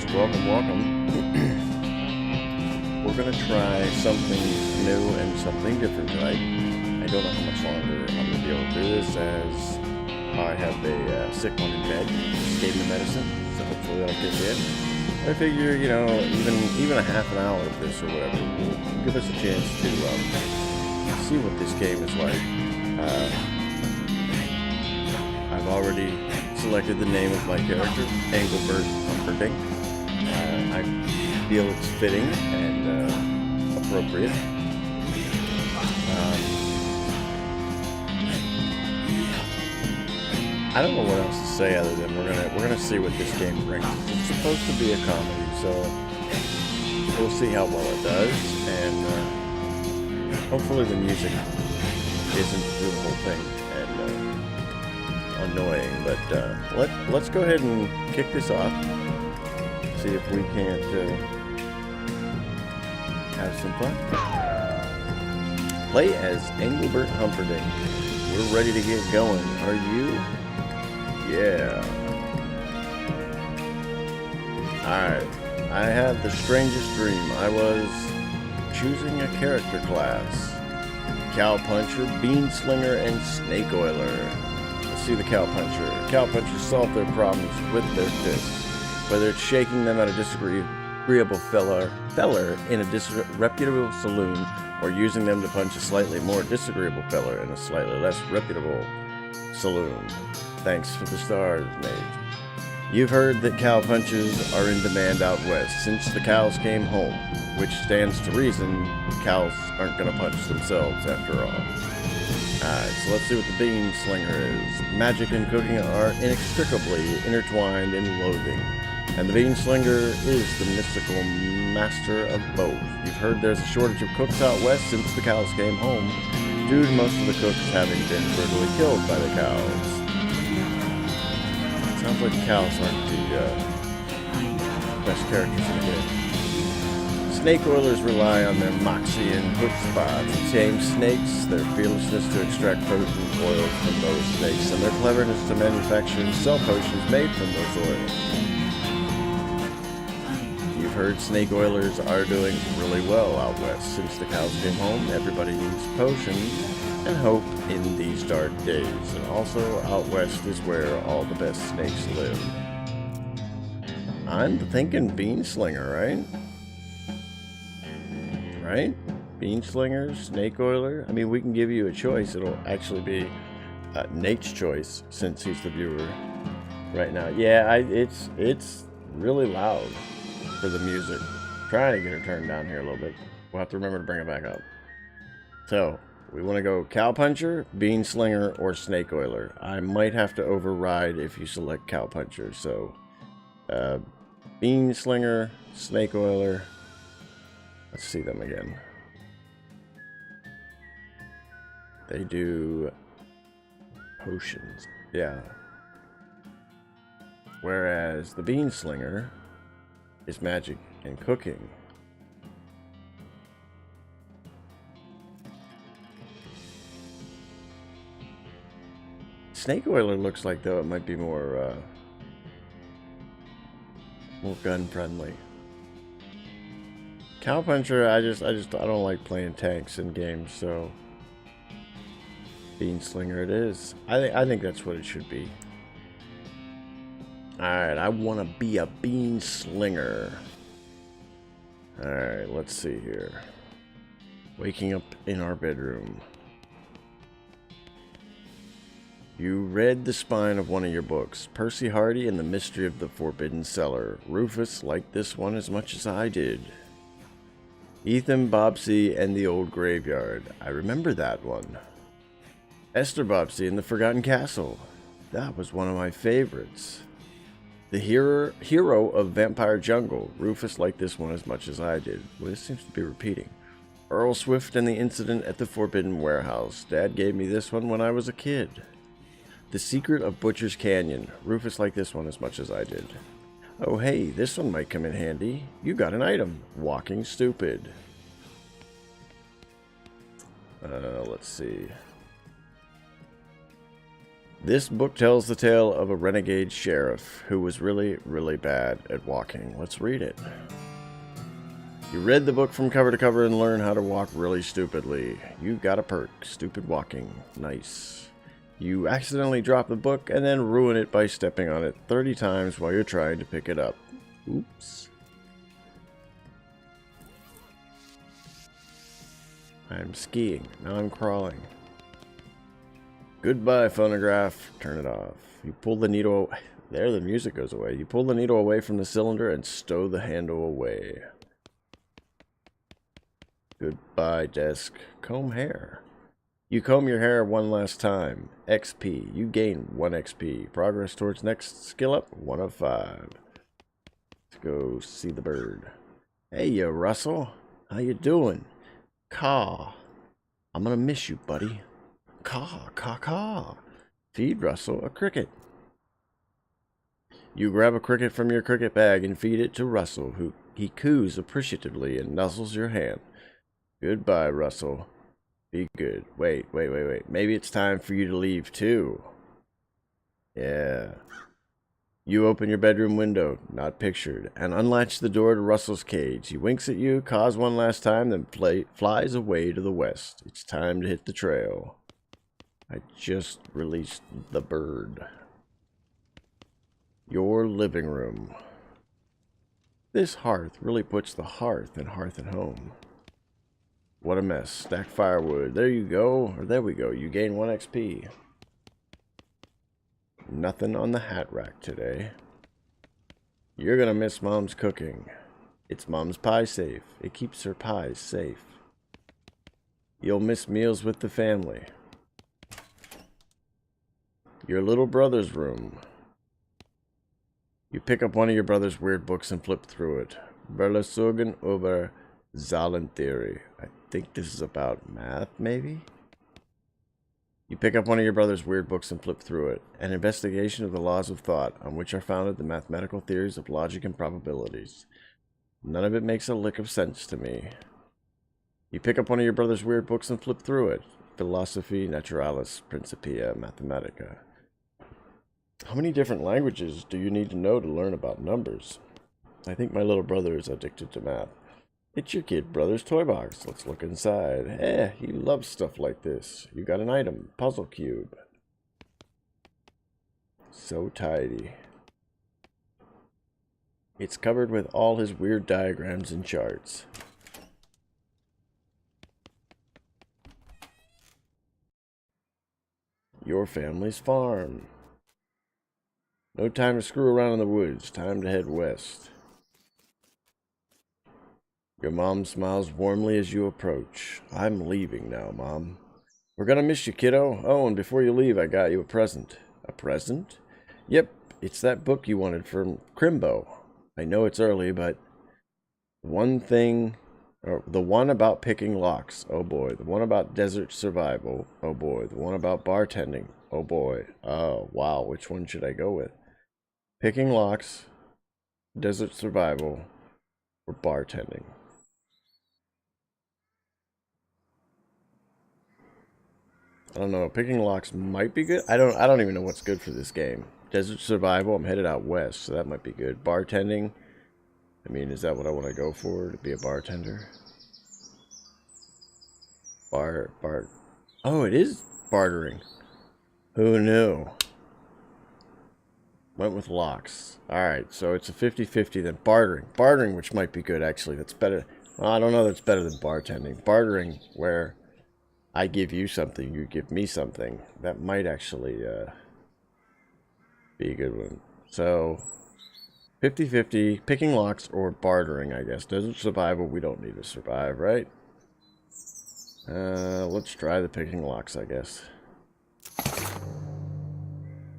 guys, welcome. We're gonna try something new and something different tonight. I don't know how much longer I'm gonna be able to do this, as I have a sick one in bed. Just gave him the medicine, so hopefully that'll kick in. I figure, you know, even a half an hour of this or whatever will give us a chance to see what this game is like. I've already selected the name of my character, Engelbert Humperdinck. I feel it's fitting and appropriate. I don't know what else to say other than we're gonna see what this game brings. It's supposed to be a comedy, so we'll see how well it does, and hopefully the music isn't through the whole thing and annoying. But let's go ahead and kick this off. See if we can't have some fun. Play as Engelbert Humperdinck. We're ready to get going. Are you? Yeah. Alright. I had the strangest dream. I was choosing a character class. Cowpuncher, Beanslinger, and Snake Oiler. Let's see the Cowpuncher. Cowpunchers solve their problems with their fists. Whether it's shaking them at a disagreeable feller in a disreputable saloon, or using them to punch a slightly more disagreeable feller in a slightly less reputable saloon. Thanks for the stars, mate. You've heard that cowpunchers are in demand out west since the cows came home, which stands to reason cows aren't going to punch themselves after all. Alright, so let's see what the Beanslinger is. Magic and cooking are inextricably intertwined in Loathing, and the Beanslinger is the mystical master of both. You've heard there's a shortage of cooks out west since the cows came home, due to most of the cooks having been brutally killed by the cows. Sounds like cows aren't the best characters in the game. Snake oilers rely on their moxie and chutzpah to tame snakes, their fearlessness to extract potent oils from those snakes, and their cleverness to manufacture and sell potions made from those oils. You've heard snake oilers are doing really well out west. Since the cows came home, everybody needs potions and hope in these dark days. And also, out west is where all the best snakes live. I'm thinking Beanslinger, right? Right? Beanslinger, Snake Oiler. I mean, we can give you a choice. It'll actually be Nate's choice, since he's the viewer right now. Yeah, it's really loud for the music. Trying to get her turned down here a little bit. We'll have to remember to bring it back up. So, we want to go Cowpuncher, Beanslinger, or Snake Oiler. I might have to override if you select Cowpuncher. So, Beanslinger, Snake Oiler. Let's see them again. They do potions. Yeah. Whereas the Beanslinger is magic and cooking. Snake Oiler looks like, though, it might be more gun friendly. Cowpuncher, I don't like playing tanks in games, so Beanslinger it is. I think that's what it should be. Alright, I want to be a Beanslinger. Alright, let's see here. Waking up in our bedroom. You read the spine of one of your books. Percy Hardy and the Mystery of the Forbidden Cellar. Rufus liked this one as much as I did. Ethan, Bobbsey, and the Old Graveyard. I remember that one. Esther Bobbsey and the Forgotten Castle. That was one of my favorites. The hero of Vampire Jungle. Rufus liked this one as much as I did. Well, this seems to be repeating. Earl Swift and the Incident at the Forbidden Warehouse. Dad gave me this one when I was a kid. The Secret of Butcher's Canyon. Rufus liked this one as much as I did. Oh hey, this one might come in handy. You got an item. Walking Stupid. Let's see. This book tells the tale of a renegade sheriff who was really, really bad at walking. Let's read it. You read the book from cover to cover and learn how to walk really stupidly. You got a perk. Stupid walking. Nice. You accidentally drop the book and then ruin it by stepping on it 30 times while you're trying to pick it up. Oops. I'm skiing. Now I'm crawling. Goodbye, phonograph. Turn it off. You pull the needle... There, the music goes away. You pull the needle away from the cylinder and stow the handle away. Goodbye, desk. Comb hair. You comb your hair one last time. XP. You gain 1 XP. Progress towards next skill up, 1 of 5. Let's go see the bird. Hey, you Russell. How you doing? Caw. I'm gonna miss you, buddy. Caw, caw, caw. Feed Russell a cricket. You grab a cricket from your cricket bag and feed it to Russell, who he coos appreciatively and nuzzles your hand. Goodbye, Russell. Be good. Wait. Maybe it's time for you to leave, too. Yeah. You open your bedroom window, not pictured, and unlatch the door to Russell's cage. He winks at you, caws one last time, then flies away to the west. It's time to hit the trail. I just released the bird. Your living room. This hearth really puts the hearth and home. What a mess. Stack firewood. There you go. Or there we go. You gain 1 XP. Nothing on the hat rack today. You're gonna miss Mom's cooking. It's Mom's pie safe. It keeps her pies safe. You'll miss meals with the family. Your little brother's room. You pick up one of your brother's weird books and flip through it. Verlasogen über Zahlentheorie. I think this is about math, maybe? You pick up one of your brother's weird books and flip through it. An investigation of the laws of thought, on which are founded the mathematical theories of logic and probabilities. None of it makes a lick of sense to me. You pick up one of your brother's weird books and flip through it. Philosophy Naturalis Principia Mathematica. How many different languages do you need to know to learn about numbers? I think my little brother is addicted to math. It's your kid brother's toy box. Let's look inside. He loves stuff like this. You got an item. Puzzle cube. So tidy. It's covered with all his weird diagrams and charts. Your family's farm. No time to screw around in the woods. Time to head west. Your mom smiles warmly as you approach. I'm leaving now, Mom. We're gonna miss you, kiddo. Oh, and before you leave, I got you a present. A present? Yep, it's that book you wanted from Crimbo. I know it's early, but the one about picking locks. Oh boy. The one about desert survival. Oh boy. The one about bartending. Oh boy. Oh, wow. Which one should I go with? Picking locks, desert survival, or bartending? I don't know. Picking locks might be good. I don't even know what's good for this game. Desert survival, I'm headed out west, so that might be good. Bartending, I mean, is that what I want to go for, to be a bartender? Oh, it is bartering. Who knew? Went with locks. Alright, so it's a 50-50 then. Bartering, which might be good, actually. That's better. Well, I don't know that's better than bartending. Bartering, where I give you something, you give me something. That might actually be a good one. So, 50-50, picking locks or bartering, I guess. Desert survival, we don't need to survive, right? Let's try the picking locks, I guess.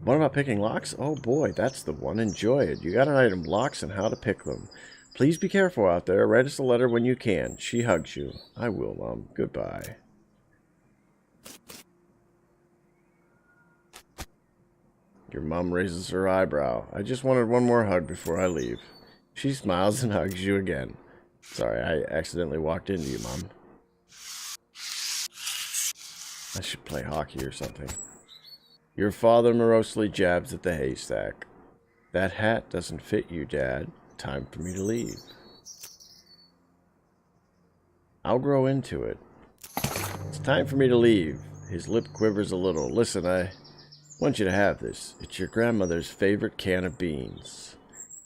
What about picking locks? Oh boy, that's the one. Enjoy it. You got an item, locks and how to pick them. Please be careful out there. Write us a letter when you can. She hugs you. I will, Mom. Goodbye. Your mom raises her eyebrow. I just wanted one more hug before I leave. She smiles and hugs you again. Sorry, I accidentally walked into you, Mom. I should play hockey or something. Your father morosely jabs at the haystack. That hat doesn't fit you, Dad. Time for me to leave. I'll grow into it. It's time for me to leave. His lip quivers a little. Listen, I want you to have this. It's your grandmother's favorite can of beans.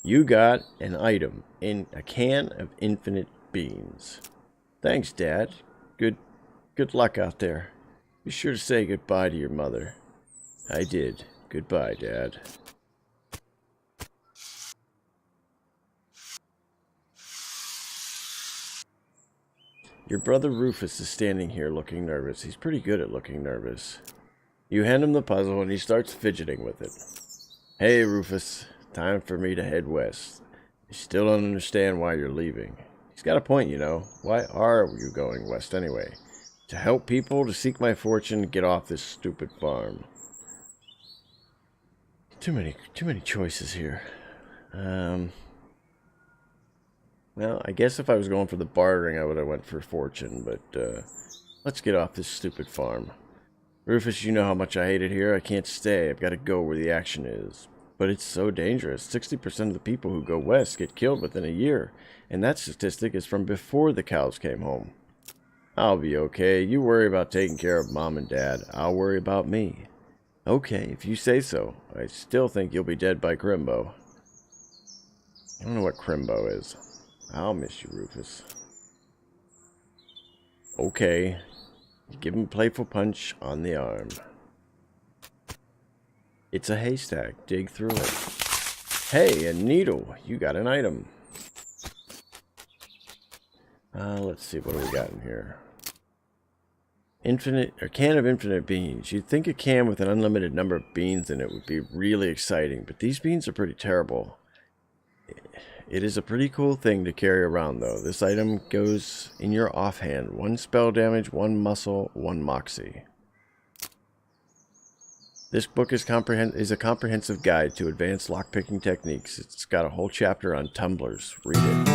You got an item in a can of infinite beans. Thanks, Dad. Good luck out there. Be sure to say goodbye to your mother. I did. Goodbye, Dad. Your brother Rufus is standing here looking nervous. He's pretty good at looking nervous. You hand him the puzzle and he starts fidgeting with it. Hey, Rufus. Time for me to head west. I still don't understand why you're leaving. He's got a point, you know. Why are you going west anyway? To help people, to seek my fortune, get off this stupid farm. Too many choices here. Well, I guess if I was going for the bartering, I would have went for fortune, but let's get off this stupid farm. Rufus, you know how much I hate it here. I can't stay. I've got to go where the action is. But it's so dangerous. 60% of the people who go west get killed within a year, and that statistic is from before the cows came home. I'll be okay. You worry about taking care of Mom and Dad. I'll worry about me. Okay, if you say so. I still think you'll be dead by Crimbo. I don't know what Crimbo is. I'll miss you, Rufus. Okay. You give him a playful punch on the arm. It's a haystack. Dig through it. Hey, a needle. You got an item. Let's see, what do we got in here? A can of infinite beans. You'd think a can with an unlimited number of beans in it would be really exciting, but these beans are pretty terrible. It is a pretty cool thing to carry around, though. This item goes in your offhand. 1 spell damage, 1 muscle, 1 moxie. This book is a comprehensive guide to advanced lockpicking techniques. It's got a whole chapter on tumblers. Read it.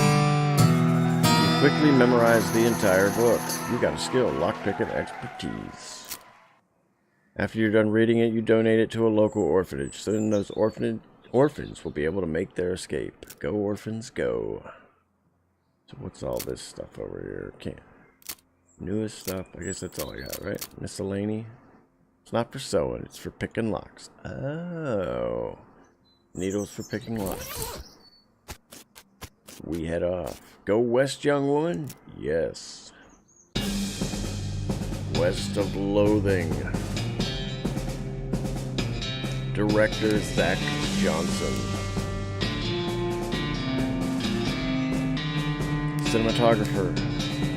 You quickly memorize the entire book. You got a skill, lockpicking expertise. After you're done reading it, you donate it to a local orphanage. So then those orphans will be able to make their escape. Go, orphans, go. So what's all this stuff over here? Newest stuff. I guess that's all I got, right? Miscellany. It's not for sewing. It's for picking locks. Oh. Needles for picking locks. We head off. Go west, young woman? Yes. West of Loathing. Director Zach Johnson. Cinematographer,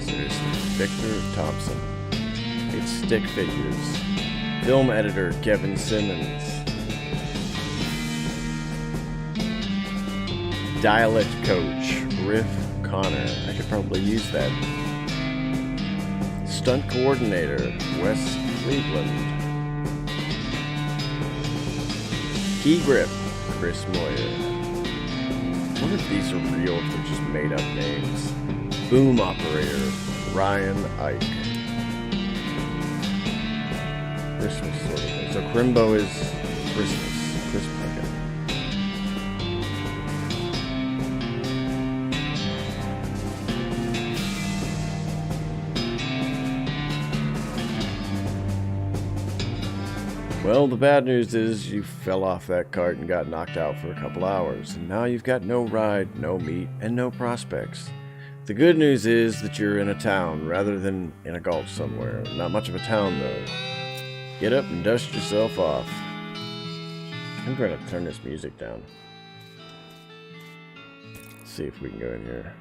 seriously, Victor Thompson. It's stick figures. Film editor, Kevin Simmons. Dialect coach, Riff Connor. I could probably use that. Stunt coordinator, Wes Cleveland. Key grip, Chris Moyer. I wonder if these are real, if they're just made up names. Boom operator, Ryan Ike. Christmas sort of thing. So Crimbo is Christmas. Christmas, okay. Well, the bad news is you fell off that cart and got knocked out for a couple hours, and now you've got no ride, no meat, and no prospects. The good news is that you're in a town rather than in a gulch somewhere. Not much of a town, though. Get up and dust yourself off. I'm going to turn this music down. Let's see if we can go in here.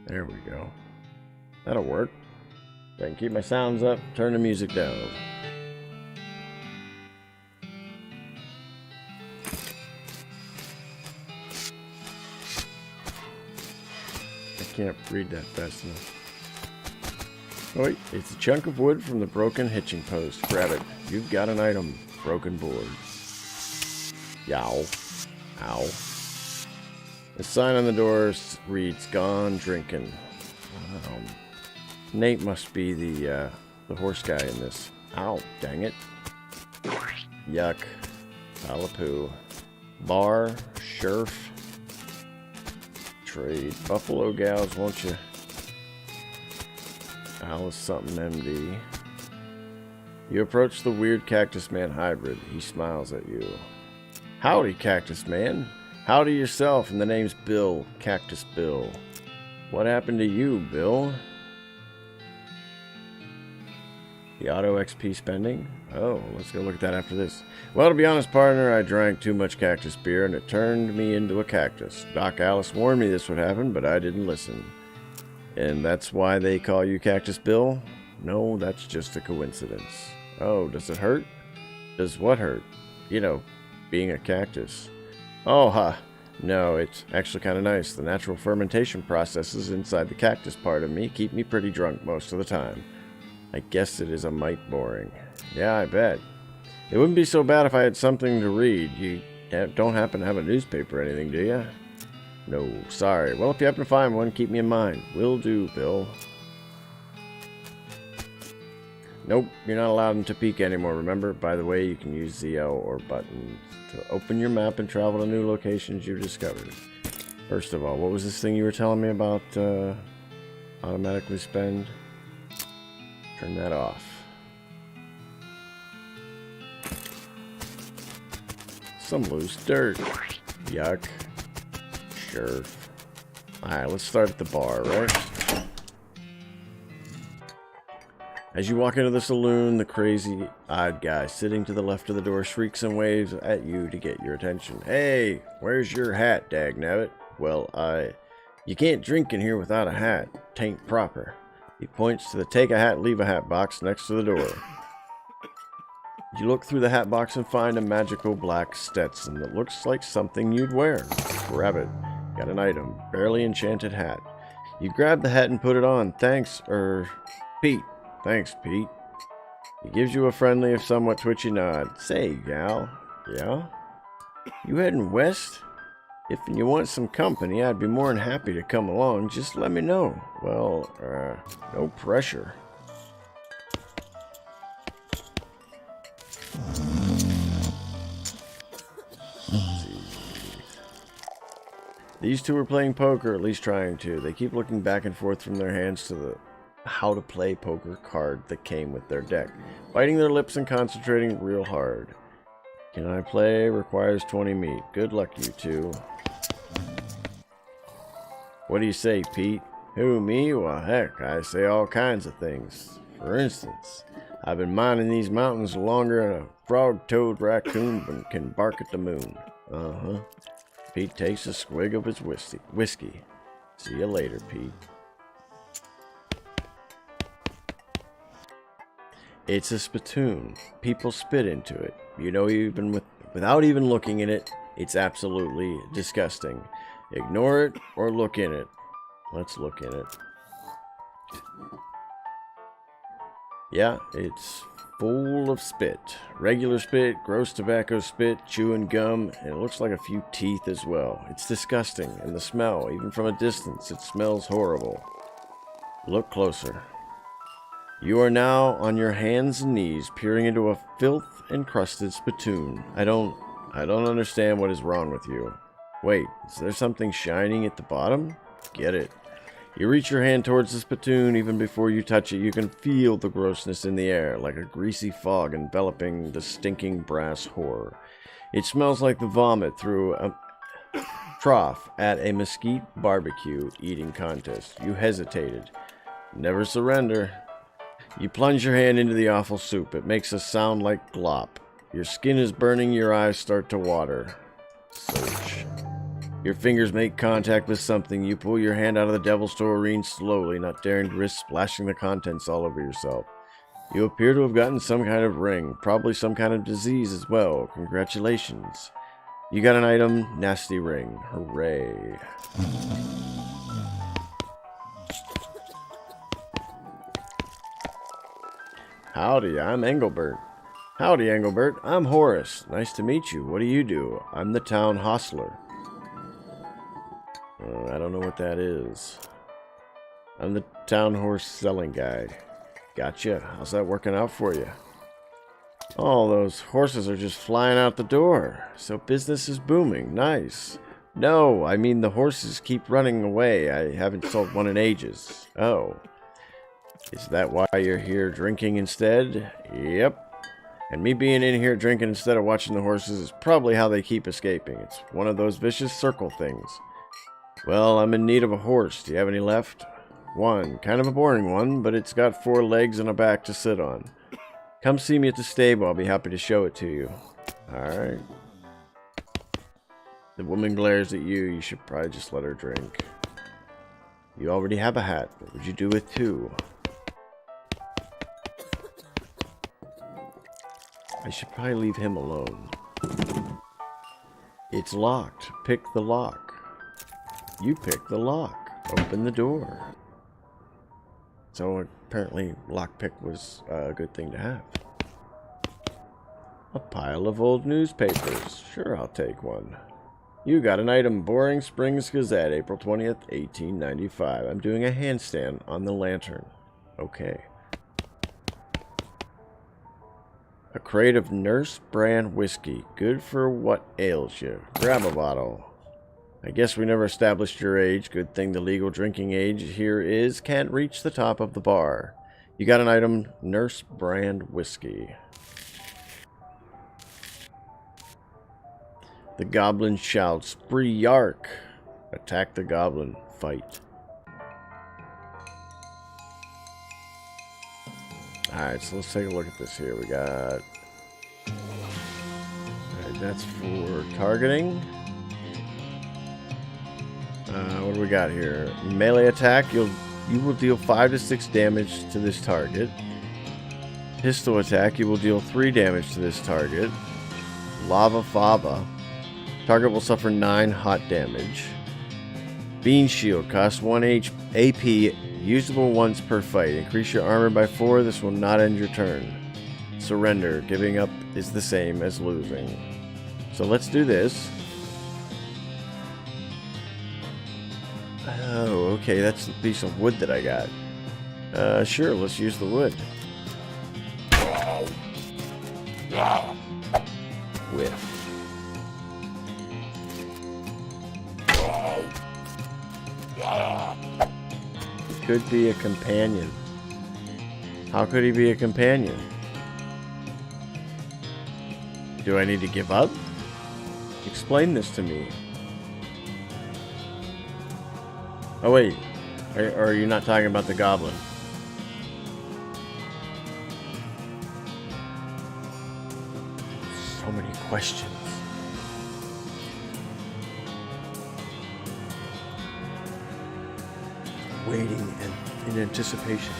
There we go. That'll work. I can keep my sounds up, turn the music down. I can't read that fast enough. Oh wait, it's a chunk of wood from the broken hitching post. Grab it. You've got an item. Broken board. Yow. Ow. The sign on the door reads, "Gone drinking." Nate must be the the horse guy in this. Ow, dang it. Yuck. Pile of poo. Bar, Scherf. Trade. Buffalo gals, won't you? Alice something MD. You approach the weird Cactus Man hybrid. He smiles at you. Howdy, Cactus Man. Howdy yourself, and the name's Bill. Cactus Bill. What happened to you, Bill? The auto XP spending? Oh, let's go look at that after this. Well, to be honest, partner, I drank too much cactus beer and it turned me into a cactus. Doc Alice warned me this would happen, but I didn't listen. And that's why they call you Cactus Bill? No, that's just a coincidence. Oh, does it hurt? Does what hurt? You know, being a cactus. Oh, ha. No, it's actually kind of nice. The natural fermentation processes inside the cactus part of me keep me pretty drunk most of the time. I guess it is a mite boring. Yeah, I bet. It wouldn't be so bad if I had something to read. You don't happen to have a newspaper or anything, do you? No, sorry. Well, if you happen to find one, keep me in mind. Will do, Bill. Nope, you're not allowed in Topeka anymore, remember? By the way, you can use the L or button to open your map and travel to new locations you've discovered. First of all, what was this thing you were telling me about automatically spend? Turn that off. Some loose dirt. Yuck. Sure. Alright, let's start at the bar, right? As you walk into the saloon, the crazy odd guy sitting to the left of the door shrieks and waves at you to get your attention. Hey, where's your hat, dagnabbit? Well, you can't drink in here without a hat. Tain't proper. He points to the take a hat, leave a hat box next to the door. You look through the hat box and find a magical black Stetson that looks like something you'd wear. Grab it. Got an item. Barely enchanted hat. You grab the hat and put it on. Thanks, Pete. Thanks, Pete. He gives you a friendly, if somewhat twitchy nod. Say, gal. Yeah? You heading west? If you want some company, I'd be more than happy to come along. Just let me know. Well, no pressure. These two are playing poker, at least trying to. They keep looking back and forth from their hands to the how to play poker card that came with their deck, biting their lips and concentrating real hard. Can I play? Requires 20 meat. Good luck, you two. What do you say, Pete? Who, me? Well, heck, I say all kinds of things. For instance, I've been mining these mountains longer than a frog-toed raccoon can bark at the moon. Uh-huh. Pete takes a swig of his whiskey. See you later, Pete. It's a spittoon. People spit into it. You know, even without even looking in it, it's absolutely disgusting. Ignore it or look in it. Let's look in it. Yeah, it's full of spit. Regular spit, gross tobacco spit, chewing gum, and it looks like a few teeth as well. It's disgusting, and the smell, even from a distance, it smells horrible. Look closer. You are now on your hands and knees, peering into a filth-encrusted spittoon. I don't understand what is wrong with you. Wait, is there something shining at the bottom? Get it. You reach your hand towards the spittoon. Even before you touch it, you can feel the grossness in the air, like a greasy fog enveloping the stinking brass horror. It smells like the vomit through a trough at a mesquite barbecue eating contest. You hesitated. Never surrender. You plunge your hand into the awful soup. It makes a sound like glop. Your skin is burning, your eyes start to water. Search. Your fingers make contact with something. You pull your hand out of the devil's taurine slowly, not daring to risk splashing the contents all over yourself. You appear to have gotten some kind of ring, probably some kind of disease as well. Congratulations. You got an item, nasty ring. Hooray. Howdy, I'm Engelbert. Howdy, Engelbert. I'm Horace. Nice to meet you. What do you do? I'm the town hostler. I don't know what that is. I'm the town horse selling guy. Gotcha. How's that working out for you? Oh, those horses are just flying out the door. So business is booming. Nice. No, I mean the horses keep running away. I haven't sold one in ages. Oh. Is that why you're here drinking instead? Yep. And me being in here drinking instead of watching the horses is probably how they keep escaping. It's one of those vicious circle things. Well, I'm in need of a horse. Do you have any left? One. Kind of a boring one, but it's got 4 legs and a back to sit on. Come see me at the stable. I'll be happy to show it to you. Alright. The woman glares at you. You should probably just let her drink. You already have a hat. What would you do with 2? I should probably leave him alone. It's locked. Pick the lock. You pick the lock. Open the door. So apparently lockpick was a good thing to have. A pile of old newspapers. Sure, I'll take one. You got an item. Boring Springs Gazette, April 20th, 1895. I'm doing a handstand on the lantern. Okay. A crate of Nurse brand whiskey. Good for what ails you. Grab a bottle. I guess we never established your age. Good thing the legal drinking age here is can't reach the top of the bar. You got an item. Nurse brand whiskey. The goblin shouts, "Spree Yark!" Attack the goblin. Fight. Alright, so let's take a look at this here. We got... Alright, that's for targeting. What do we got here? Melee attack, you will deal 5 to 6 damage to this target. Pistol attack, you will deal 3 damage to this target. Lava Fava. Target will suffer 9 hot damage. Bean Shield costs 1 AP, usable once per fight. Increase your armor by 4, this will not end your turn. Surrender, giving up is the same as losing. So let's do this. Oh, okay, that's the piece of wood that I got. Sure, let's use the wood. Whiff. He could be a companion. How could he be a companion? Do I need to give up? Explain this to me. Oh wait, are you not talking about the goblin? So many questions. Waiting and in anticipation.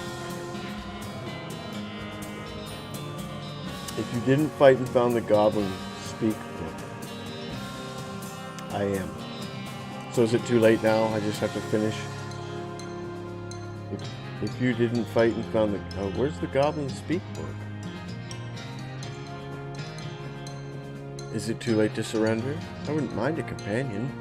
If you didn't fight and found the goblin speak book, I am. So is it too late now? I just have to finish. If you didn't fight and found the... Oh, where's the goblin speak book? Is it too late to surrender? I wouldn't mind a companion.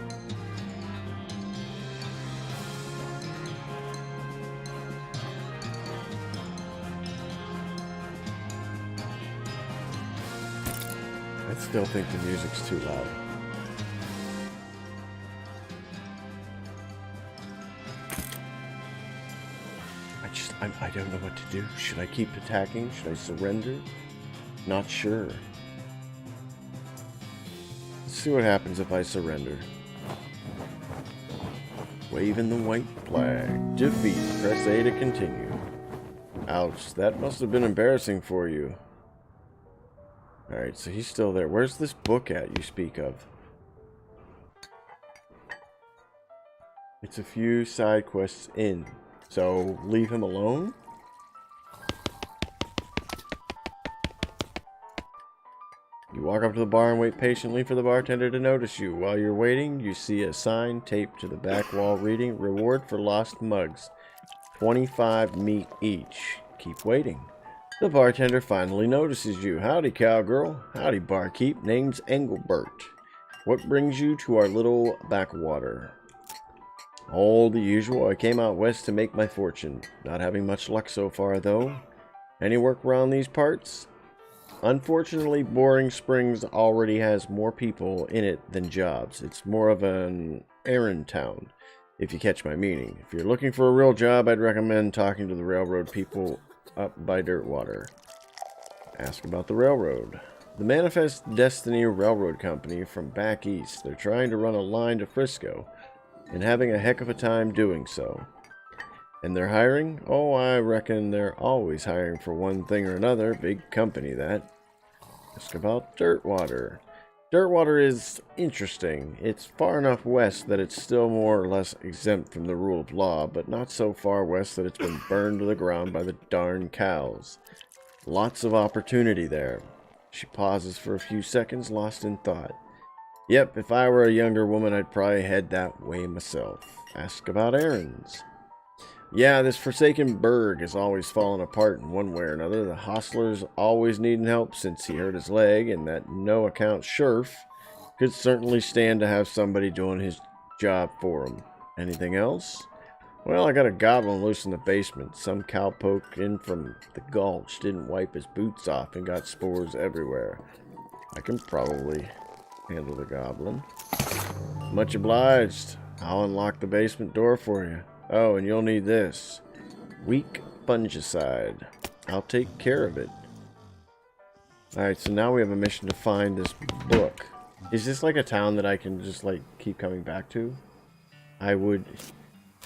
I still think the music's too loud. I don't know what to do. Should I keep attacking? Should I surrender? Not sure. Let's see what happens if I surrender. Waving the white flag. Defeat. Press A to continue. Ouch, that must have been embarrassing for you. Alright, so he's still there. Where's this book at you speak of? It's a few side quests in. So, leave him alone? You walk up to the bar and wait patiently for the bartender to notice you. While you're waiting, you see a sign taped to the back wall reading, "Reward for lost mugs. 25 meat each." Keep waiting. The bartender finally notices you. "Howdy, cowgirl." "Howdy, barkeep. Name's Engelbert. What brings you to our little backwater?" "All the usual. I came out west to make my fortune. Not having much luck so far, though. Any work around these parts? Unfortunately, Boring Springs already has more people in it than jobs. It's more of an errand town, if you catch my meaning. If you're looking for a real job, I'd recommend talking to the railroad people up by Dirtwater. Ask about the railroad. The Manifest Destiny Railroad Company from back east. They're trying to run a line to Frisco, and having a heck of a time doing so. And they're hiring? Oh, I reckon they're always hiring for one thing or another. Big company, that. Ask about Dirtwater. Dirtwater is interesting. It's far enough west that it's still more or less exempt from the rule of law, but not so far west that it's been burned to the ground by the darn cows. Lots of opportunity there. She pauses for a few seconds, lost in thought. Yep, if I were a younger woman, I'd probably head that way myself. Ask about errands. Yeah, this forsaken burg is always falling apart in one way or another. The hostler's always needing help since he hurt his leg, and that no-account sheriff could certainly stand to have somebody doing his job for him. Anything else? Well, I got a goblin loose in the basement. Some cowpoke in from the gulch didn't wipe his boots off and got spores everywhere. I can probably handle the goblin. Much obliged. I'll unlock the basement door for you. Oh, and you'll need this. Weak fungicide. I'll take care of it. Alright, so now we have a mission to find this book. Is this like a town that I can just like keep coming back to? I would...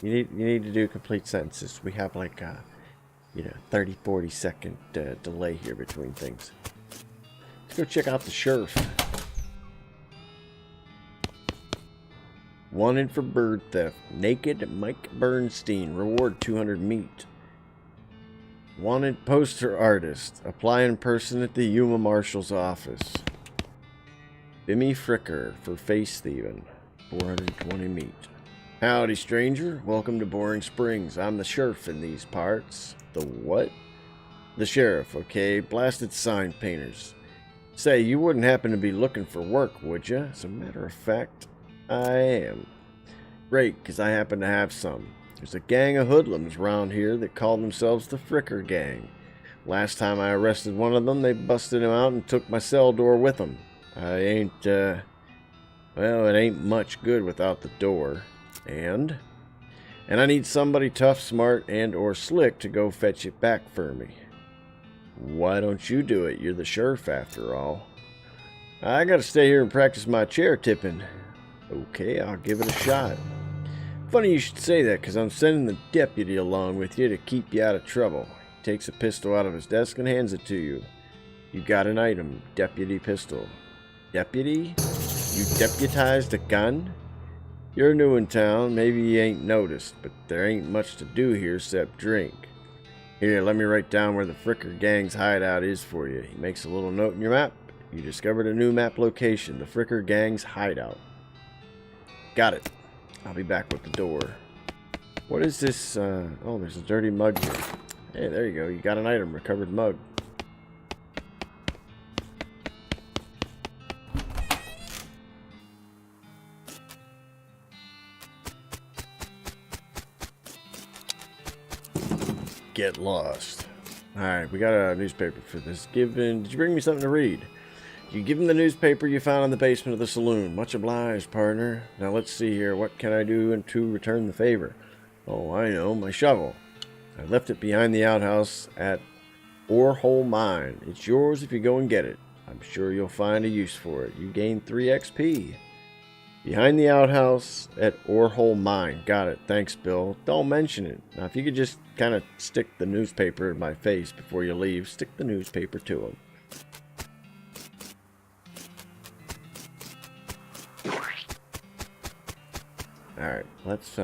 You need to do complete sentences. We have like a, 30-40 second delay here between things. Let's go check out the sheriff. Wanted for bird theft. Naked Mike Bernstein. Reward 200 meat. Wanted poster artist. Apply in person at the Yuma Marshal's office. Bimmy Fricker for face thieving. 420 meat. Howdy, stranger. Welcome to Boring Springs. I'm the sheriff in these parts. The what? The sheriff, okay. Blasted sign painters. Say, you wouldn't happen to be looking for work, would you? As a matter of fact, I am. Great, because I happen to have some. There's a gang of hoodlums around here that call themselves the Fricker Gang. Last time I arrested one of them, they busted him out and took my cell door with them. Well, it ain't much good without the door. And I need somebody tough, smart, and or slick to go fetch it back for me. Why don't you do it? You're the sheriff after all. I gotta stay here and practice my chair tipping. Okay, I'll give it a shot. Funny you should say that, because I'm sending the deputy along with you to keep you out of trouble. He takes a pistol out of his desk and hands it to you. You got an item, deputy pistol. Deputy? You deputized a gun? You're new in town, maybe you ain't noticed, but there ain't much to do here except drink. Here, let me write down where the Fricker Gang's hideout is for you. He makes a little note in your map. You discovered a new map location, the Fricker Gang's hideout. Got it. I'll be back with the door. What is this? Oh, there's a dirty mug here. Hey, there you go. You got an item, recovered mug. Get lost. Alright, we got a newspaper for this. Did you bring me something to read? You give him the newspaper you found in the basement of the saloon. Much obliged, partner. Now let's see here. What can I do to return the favor? Oh, I know. My shovel. I left it behind the outhouse at Orehole Mine. It's yours if you go and get it. I'm sure you'll find a use for it. You gain 3 XP. Behind the outhouse at Orehole Mine. Got it. Thanks, Bill. Don't mention it. Now, if you could just kind of stick the newspaper in my face before you leave, stick the newspaper to him. Alright, let's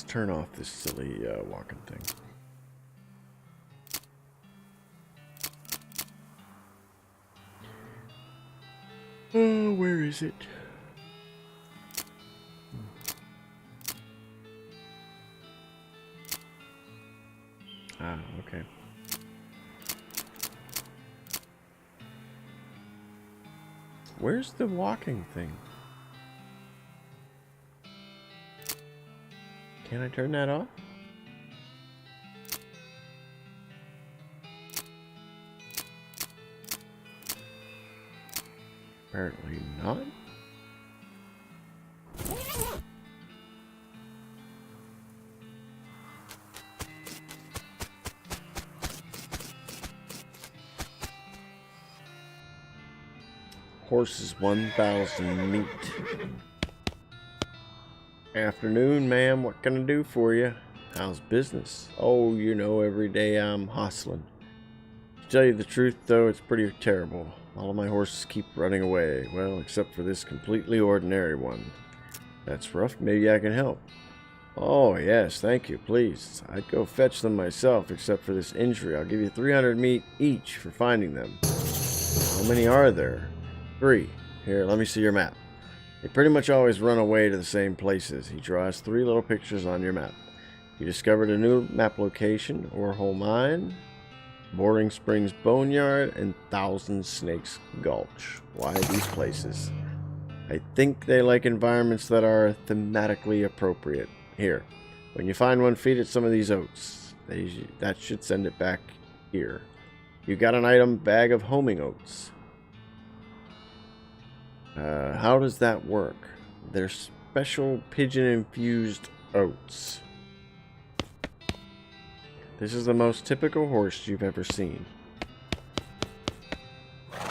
turn off this silly walking thing. Oh, where is it? Ah, okay. Where's the walking thing? Can I turn that off? Apparently not. Horses 1,000 meat. Afternoon, ma'am. What can I do for you? How's business? Oh, you know, every day I'm hustling. To tell you the truth, though, it's pretty terrible. All of my horses keep running away. Well, except for this completely ordinary one. That's rough. Maybe I can help. Oh, yes. Thank you. Please. I'd go fetch them myself, except for this injury. I'll give you 300 meat each for finding them. How many are there? 3. Here, let me see your map. They pretty much always run away to the same places. He draws 3 little pictures on your map. You discovered a new map location, Orehole Mine, Boring Springs Boneyard, and Thousand Snakes Gulch. Why these places? I think they like environments that are thematically appropriate. Here, when you find one, feed it some of these oats. That should send it back here. You got an item, bag of homing oats. How does that work? They're special pigeon-infused oats. This is the most typical horse you've ever seen.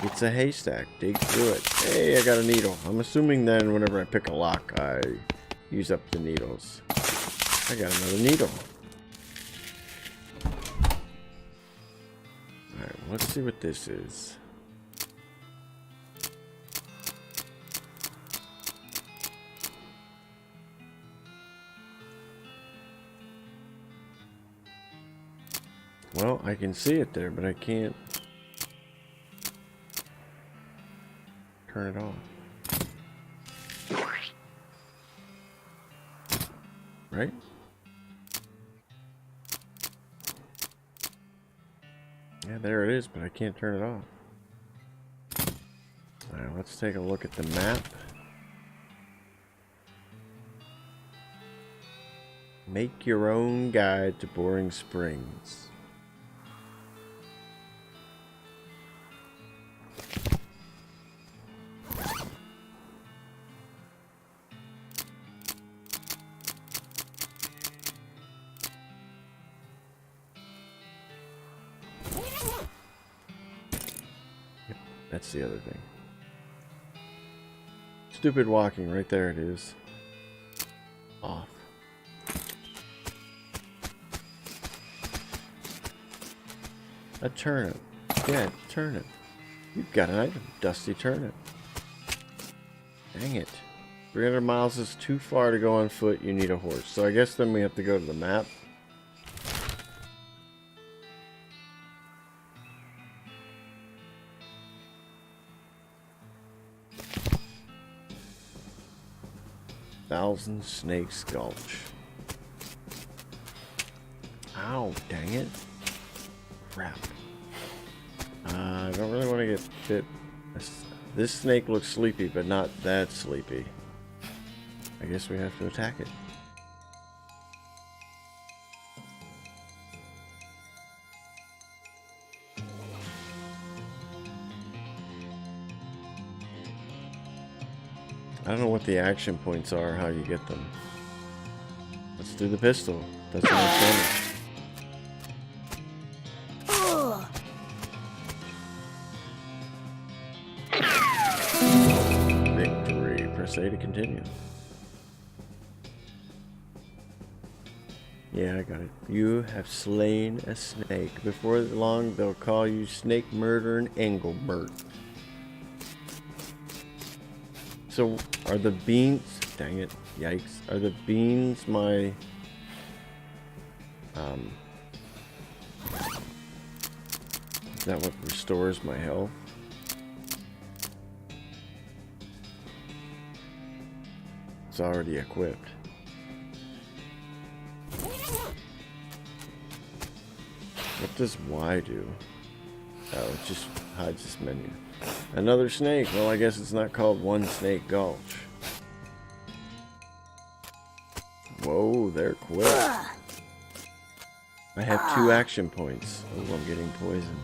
It's a haystack. Dig through it. Hey, I got a needle. I'm assuming then whenever I pick a lock, I use up the needles. I got another needle. Alright, let's see what this is. Well, I can see it there, but I can't turn it off. Right? Yeah, there it is, but I can't turn it off. Alright, let's take a look at the map. Make your own guide to Boring Springs. Yep, that's the other thing. Stupid walking, right there it is. Off. A turnip. Yeah, turnip. You've got an item. Dusty turnip. Dang it. 300 miles is too far to go on foot. You need a horse. So I guess then we have to go to the map. Thousand Snakes Gulch. Ow, dang it. Crap. I don't really want to get bit. This snake looks sleepy, but not that sleepy. I guess we have to attack it. I don't know what the action points are, how you get them. Let's do the pistol. That's what I'm Victory. Press A to continue. Yeah, I got it. You have slain a snake. Before long, they'll call you Snake Murdering Engelbert. So, are the beans... Dang it. Yikes. Are the beans my... Is that what restores my health? It's already equipped. What does Y do? Oh, it just hides this menu. Another snake. Well, I guess it's not called One Snake Gulch. Whoa, they're quick. I have 2 action points. Oh, I'm getting poisoned.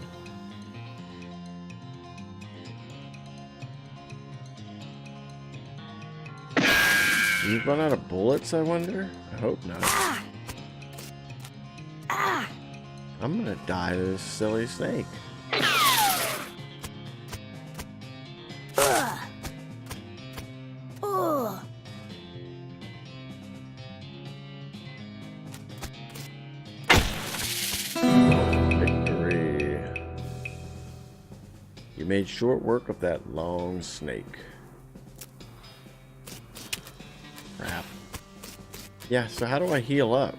You run out of bullets, I wonder? I hope not. I'm gonna die to this silly snake. Victory. You made short work of that long snake. Crap. Yeah, so how do I heal up?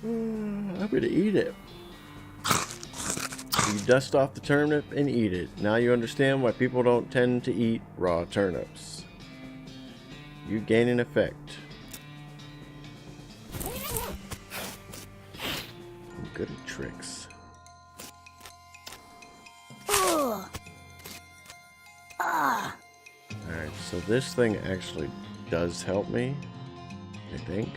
I'm gonna eat it. You dust off the turnip and eat it. Now you understand why people don't tend to eat raw turnips. You gain an effect. I'm good at tricks. Alright, so this thing actually does help me, I think.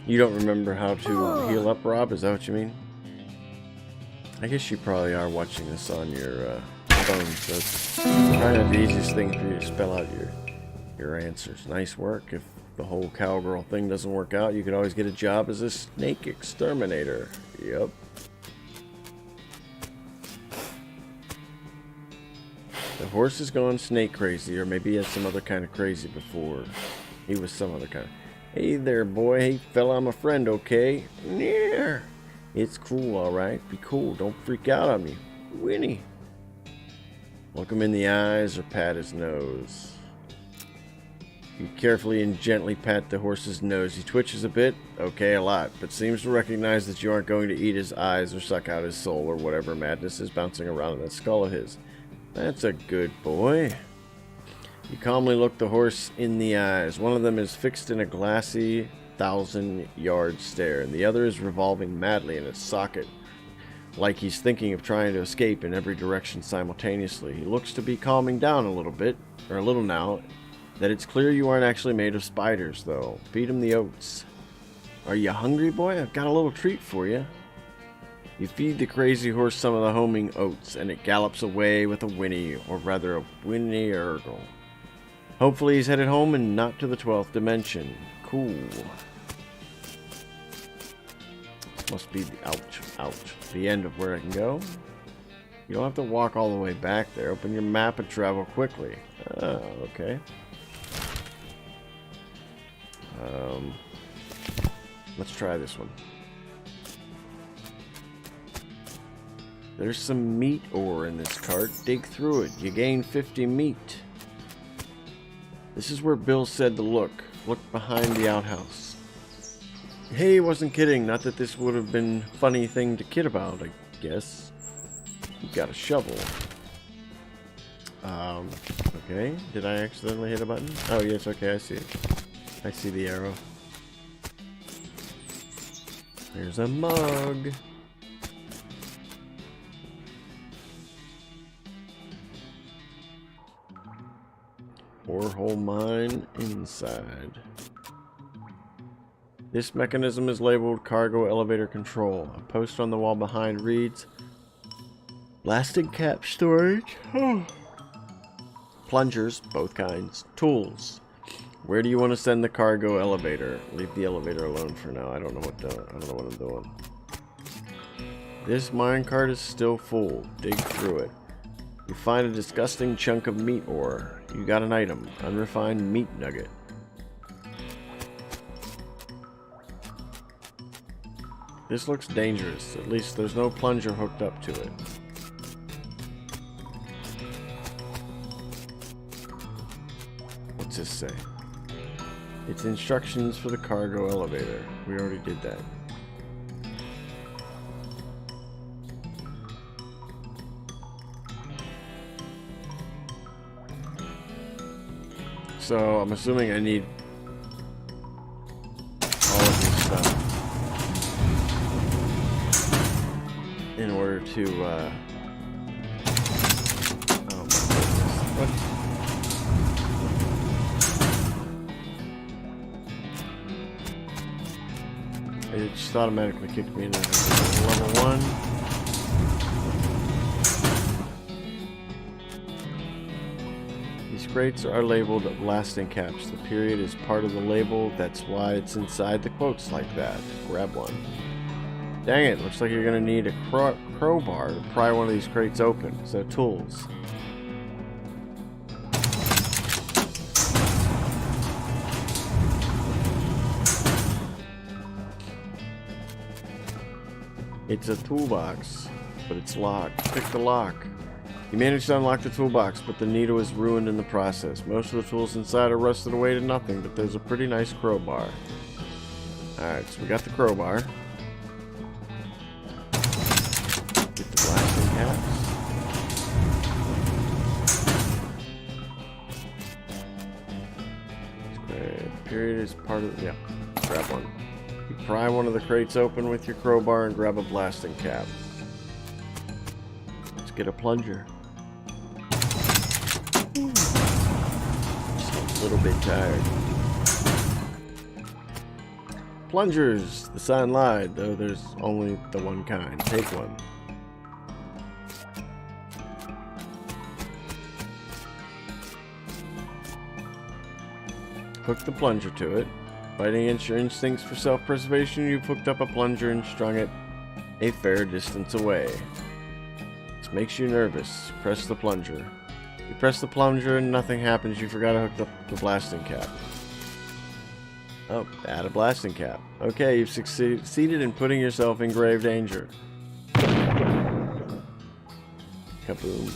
You don't remember how to heal up, Rob? Is that what you mean? I guess you probably are watching this on your phone, so it's probably not the easiest thing for you to spell out your answers. Nice work. If the whole cowgirl thing doesn't work out, you could always get a job as a snake exterminator. Yep. The horse has gone snake crazy, or maybe he had some other kind of crazy before. He was some other kind of... Hey there, boy. Hey, fella, I'm a friend, okay? Yeah. It's cool, alright. Be cool. Don't freak out on me. Winnie. Look him in the eyes or pat his nose. You carefully and gently pat the horse's nose. He twitches a bit, okay, a lot, but seems to recognize that you aren't going to eat his eyes or suck out his soul or whatever madness is bouncing around in that skull of his. That's a good boy. You calmly look the horse in the eyes. One of them is fixed in a glassy, 1,000-yard stare, and the other is revolving madly in its socket, like he's thinking of trying to escape in every direction simultaneously. He looks to be calming down a little bit, or a little now, that it's clear you aren't actually made of spiders, though. Feed him the oats. Are you hungry, boy? I've got a little treat for you. You feed the crazy horse some of the homing oats, and it gallops away with a whinny, or rather a whinny-ergle. Hopefully he's headed home and not to the 12th dimension. Cool. This must be the the end of where I can go. You don't have to walk all the way back there. Open your map and travel quickly. Oh, okay. Let's try this one. There's some meat ore in this cart. Dig through it. You gain 50 meat. This is where Bill said to look. Look behind the outhouse. Hey, he wasn't kidding. Not that this would have been a funny thing to kid about, I guess. You got a shovel. Okay. Did I accidentally hit a button? Oh, yes, okay, I see it. I see the arrow. There's a mug. Borehole mine inside. This mechanism is labeled cargo elevator control. A post on the wall behind reads blasted cap storage. Plungers, both kinds. Tools. Where do you want to send the cargo elevator? Leave the elevator alone for now. I don't know what I'm doing. This minecart is still full. Dig through it. You find a disgusting chunk of meat ore. You got an item. Unrefined meat nugget. This looks dangerous. At least there's no plunger hooked up to it. What's this say? It's instructions for the cargo elevator. We already did that. So I'm assuming I need all of this stuff in order to oh my goodness. What? It just automatically kicked me into level 1. These crates are labeled blasting caps. The period is part of the label. That's why it's inside the quotes like that. Grab one. Dang it, looks like you're going to need a crowbar to pry one of these crates open. So tools. It's a toolbox, but it's locked. Pick the lock. You managed to unlock the toolbox, but the needle is ruined in the process. Most of the tools inside are rusted away to nothing, but there's a pretty nice crowbar. Alright, so we got the crowbar. Get the blasting caps. Okay, period is part of the... Yeah, grab one. You pry one of the crates open with your crowbar and grab a blasting cap. Let's get a plunger. Just a little bit tired. Plungers! The sign lied, though there's only the one kind. Take one. Hook the plunger to it. Fighting against your instincts for self-preservation, you've hooked up a plunger and strung it a fair distance away. This makes you nervous. Press the plunger. You press the plunger and nothing happens. You forgot to hook the blasting cap. Oh, add a blasting cap. Okay, you've succeeded in putting yourself in grave danger. Kaboom.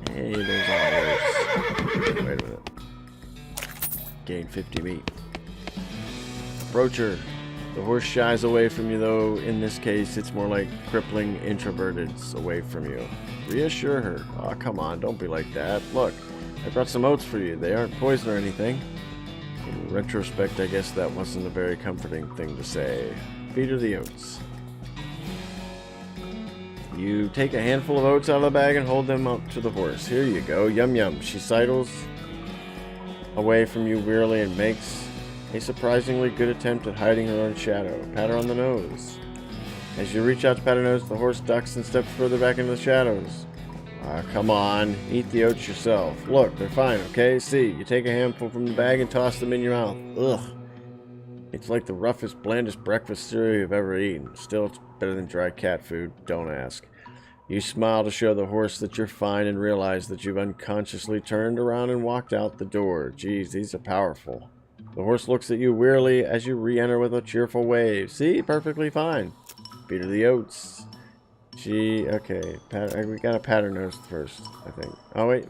Hey, there's all those. Wait a minute. Gain 50 meat. Approach her. The horse shies away from you, though in this case it's more like crippling introverted away from you. Reassure her. Oh, come on, don't be like that. Look, I brought some oats for you. They aren't poison or anything. In retrospect, I guess that wasn't a very comforting thing to say. Feed her the oats. You take a handful of oats out of the bag and hold them up to the horse. Here you go. Yum yum. She sidles away from you wearily and makes a surprisingly good attempt at hiding her own shadow. Pat her on the nose. As you reach out to pat her nose, the horse ducks and steps further back into the shadows. Ah, come on. Eat the oats yourself. Look, they're fine, okay? See, you take a handful from the bag and toss them in your mouth. Ugh. It's like the roughest, blandest breakfast cereal you've ever eaten. Still, it's better than dry cat food. Don't ask. You smile to show the horse that you're fine and realize that you've unconsciously turned around and walked out the door. Geez, these are powerful. The horse looks at you wearily as you re-enter with a cheerful wave. See? Perfectly fine. Feed her the oats. Okay. We gotta pat her nose first, I think. Oh, wait.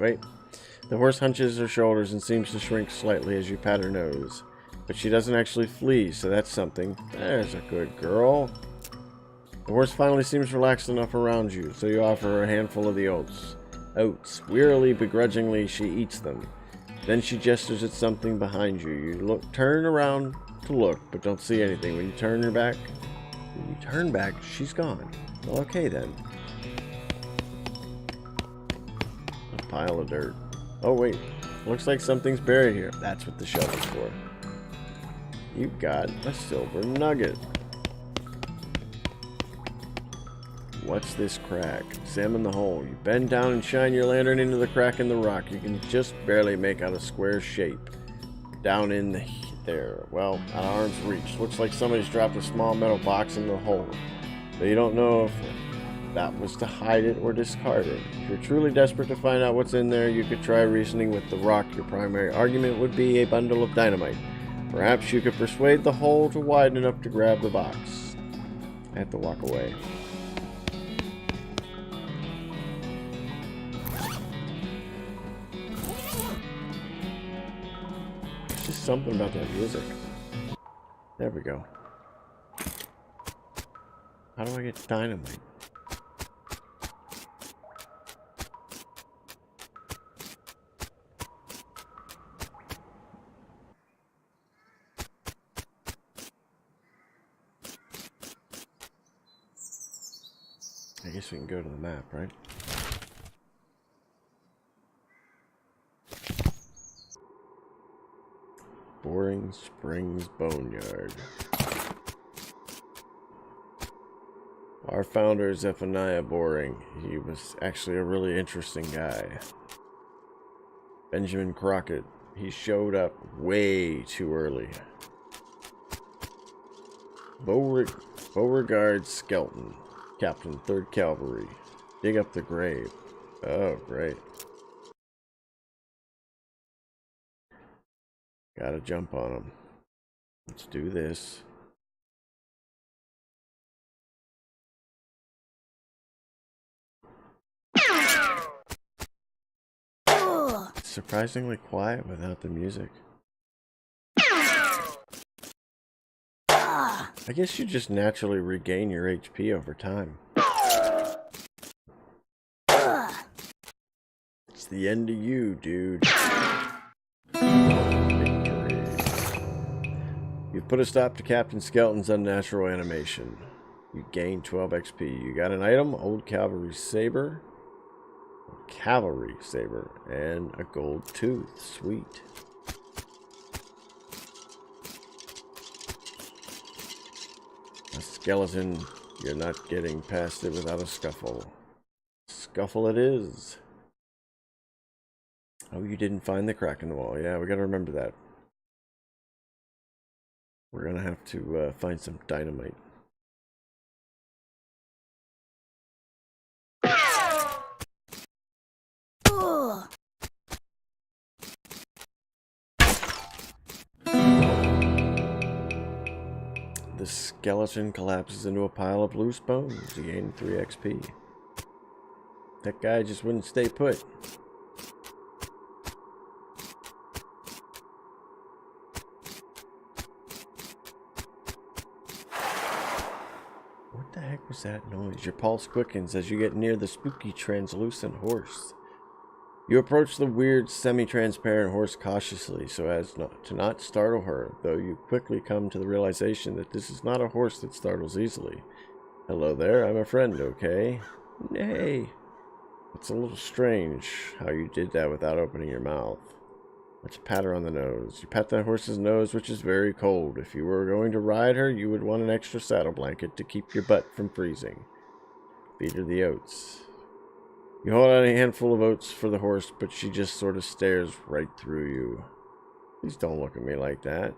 The horse hunches her shoulders and seems to shrink slightly as you pat her nose. But she doesn't actually flee, so that's something. There's a good girl. The horse finally seems relaxed enough around you, so you offer her a handful of the oats. Wearily, begrudgingly, she eats them. Then she gestures at something behind you. You turn around to look, but don't see anything. When you turn back, she's gone. Well, okay then. A pile of dirt. Oh wait, looks like something's buried here. That's what the shovel's for. You've got a silver nugget. What's this crack? Examine the hole. You bend down and shine your lantern into the crack in the rock. You can just barely make out a square shape. Down in there. Well, at arm's reach. Looks like somebody's dropped a small metal box in the hole. But you don't know if that was to hide it or discard it. If you're truly desperate to find out what's in there, you could try reasoning with the rock. Your primary argument would be a bundle of dynamite. Perhaps you could persuade the hole to widen enough to grab the box. I have to walk away. just something about that music. There we go. How do I get dynamite? I guess we can go to the map, right? Boring Springs Boneyard. Our founder is Zephaniah Boring. He was actually a really interesting guy. Benjamin Crockett. He showed up way too early. Beauregard Skelton. Captain, 3rd Cavalry. Dig up the grave. Oh, great. Gotta jump on him. Let's do this. It's surprisingly quiet without the music. I guess you just naturally regain your HP over time. It's the end of you, dude. Victory. You've put a stop to Captain Skelton's unnatural animation. You gain 12 XP. You got an item, Old Cavalry Saber. Cavalry Saber. And a gold tooth. Sweet. A skeleton. You're not getting past it without a scuffle. Scuffle it is. Oh, you didn't find the crack in the wall. Yeah, we gotta remember that. We're gonna have to find some dynamite. The skeleton collapses into a pile of loose bones. You gain 3 XP. That guy just wouldn't stay put. What the heck was that noise? Your pulse quickens as you get near the spooky translucent horse. You approach the weird semi-transparent horse cautiously so as to not startle her, though you quickly come to the realization that this is not a horse that startles easily. Hello there, I'm a friend, okay? Nay. It's a little strange how you did that without opening your mouth. Let's pat her on the nose. You pat the horse's nose, which is very cold. If you were going to ride her, you would want an extra saddle blanket to keep your butt from freezing. Feed her the oats. You hold out a handful of oats for the horse, but she just sort of stares right through you. Please don't look at me like that.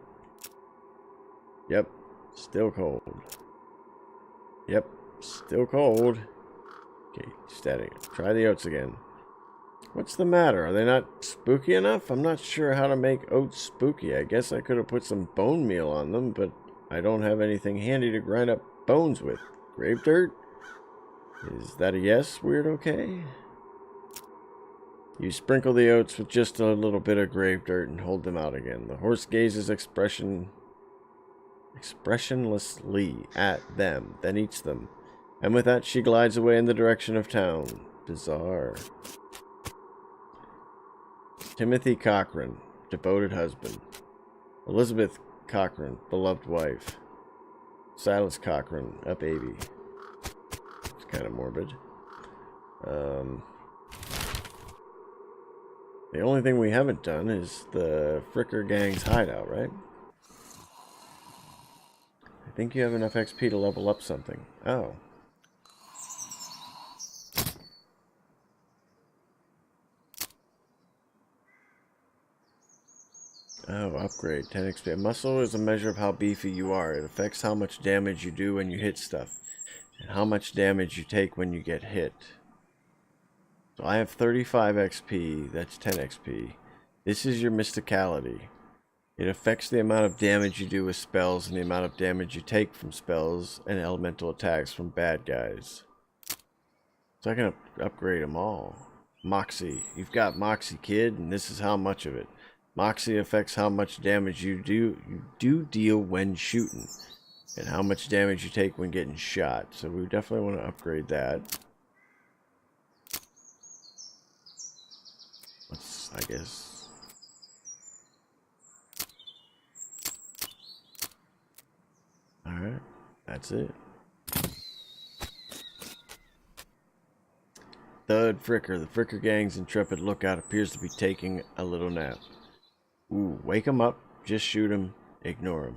Yep, still cold. Yep, still cold. Okay, steady. Try the oats again. What's the matter? Are they not spooky enough? I'm not sure how to make oats spooky. I guess I could have put some bone meal on them, but I don't have anything handy to grind up bones with. Grave dirt? Is that a yes, weird okay? You sprinkle the oats with just a little bit of grave dirt and hold them out again. The horse gazes expressionlessly at them, then eats them. And with that, she glides away in the direction of town. Bizarre. Timothy Cochran, devoted husband. Elizabeth Cochran, beloved wife. Silas Cochran, a baby. It's kind of morbid. The only thing we haven't done is the Fricker Gang's hideout, right? I think you have enough XP to level up something. Oh. Oh, upgrade. 10 XP. Muscle is a measure of how beefy you are. It affects how much damage you do when you hit stuff, and how much damage you take when you get hit. So I have 35 XP. That's 10 XP. This is your mysticality. It affects the amount of damage you do with spells and the amount of damage you take from spells and elemental attacks from bad guys. So I can upgrade them all. Moxie. You've got Moxie, kid, and this is how much of it. Moxie affects how much damage you do deal when shooting, and how much damage you take when getting shot. So we definitely want to upgrade that. Let's, I guess. Alright, that's it. Thud Fricker. The Fricker gang's intrepid lookout appears to be taking a little nap. Ooh, wake him up. Just shoot him. Ignore him.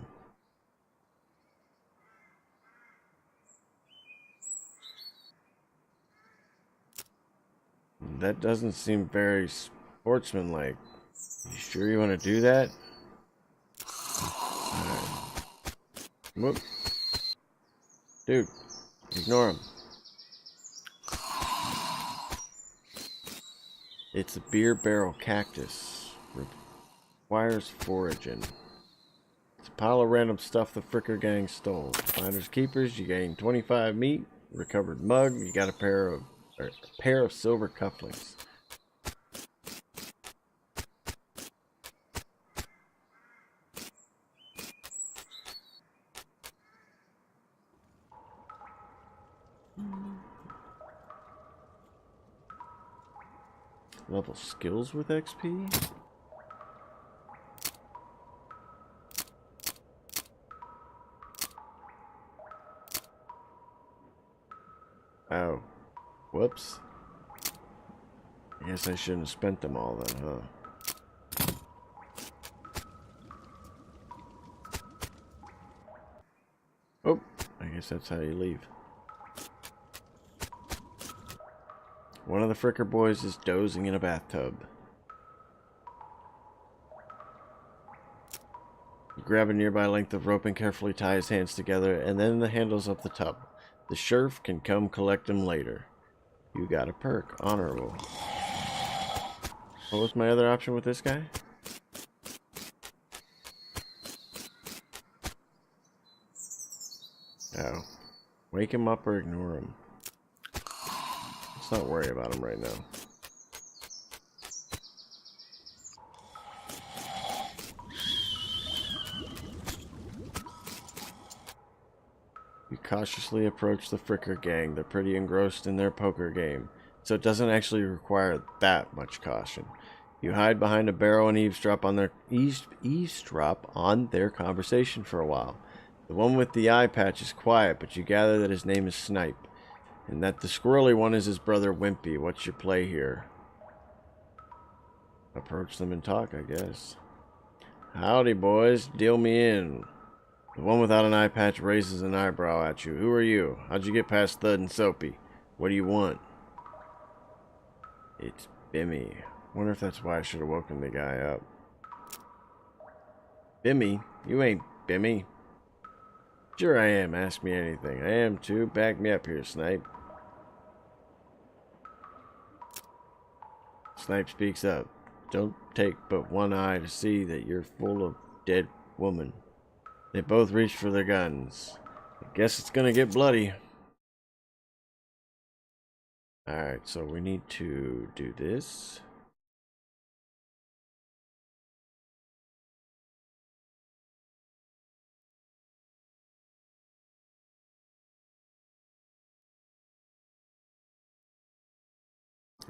That doesn't seem very sportsmanlike. You sure you want to do that? Alright. Whoop. Dude, ignore him. It's a beer barrel cactus. Requires foraging. It's a pile of random stuff the Fricker gang stole. Finders keepers, you gain 25 meat. Recovered mug, you got a pair of silver cufflinks. Level skills with XP? Oh. Whoops. I guess I shouldn't have spent them all then, huh? Oh, I guess that's how you leave. One of the Fricker boys is dozing in a bathtub. You grab a nearby length of rope and carefully tie his hands together, and then the handles of the tub. The sheriff can come collect him later. You got a perk. Honorable. What was my other option with this guy? Oh. Wake him up or ignore him. Let's not worry about him right now. You cautiously approach the Fricker gang. They're pretty engrossed in their poker game, so it doesn't actually require that much caution. You hide behind a barrel and eavesdrop on their conversation for a while. The one with the eye patch is quiet, but you gather that his name is Snipe, and that the squirrely one is his brother Wimpy. What's your play here? Approach them and talk, I guess. Howdy, boys. Deal me in. The one without an eye patch raises an eyebrow at you. Who are you? How'd you get past Thud and Soapy? What do you want? It's Bimmy. Wonder if that's why I should have woken the guy up. Bimmy? You ain't Bimmy. Sure I am. Ask me anything. I am too. Back me up here, Snipe. Snipe speaks up. Don't take but one eye to see that you're full of dead woman. They both reach for their guns. I guess it's gonna get bloody. Alright, so we need to do this.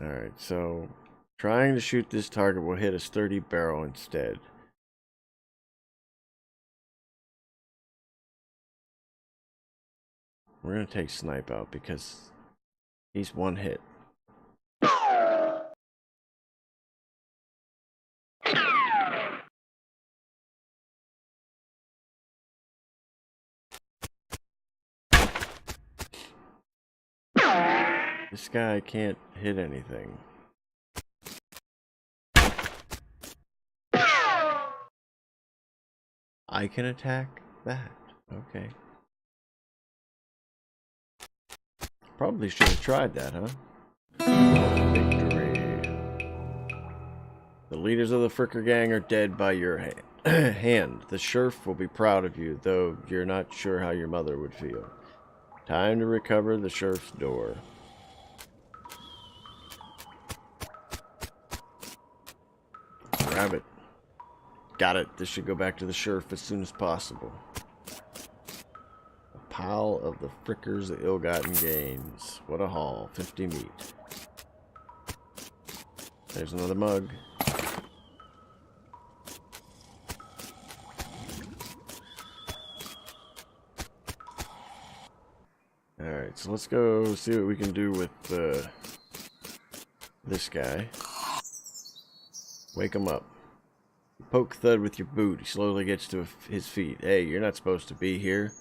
Alright, so trying to shoot this target will hit a sturdy barrel instead. We're going to take Snipe out because he's one hit. This guy can't hit anything. I can attack that. Okay. Probably should have tried that, huh? Victory. The leaders of the Fricker gang are dead by your hand. The sheriff will be proud of you, though you're not sure how your mother would feel. Time to recover the sheriff's door. Grab it. Got it. This should go back to the sheriff as soon as possible. A pile of the frickers of ill-gotten gains. What a haul. 50 meat. There's another mug. Alright, so let's go see what we can do with this guy. Wake him up. Poke Thud with your boot. He slowly gets to his feet. Hey, you're not supposed to be here.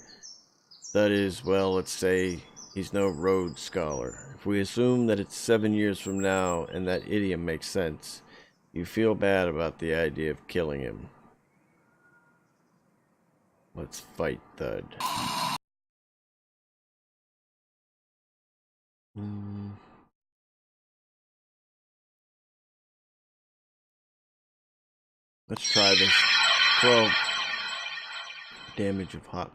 Thud is, well, let's say he's no Rhodes Scholar. If we assume that it's 7 years from now and that idiom makes sense, you feel bad about the idea of killing him. Let's fight Thud. Let's try this. 12 damage of hot.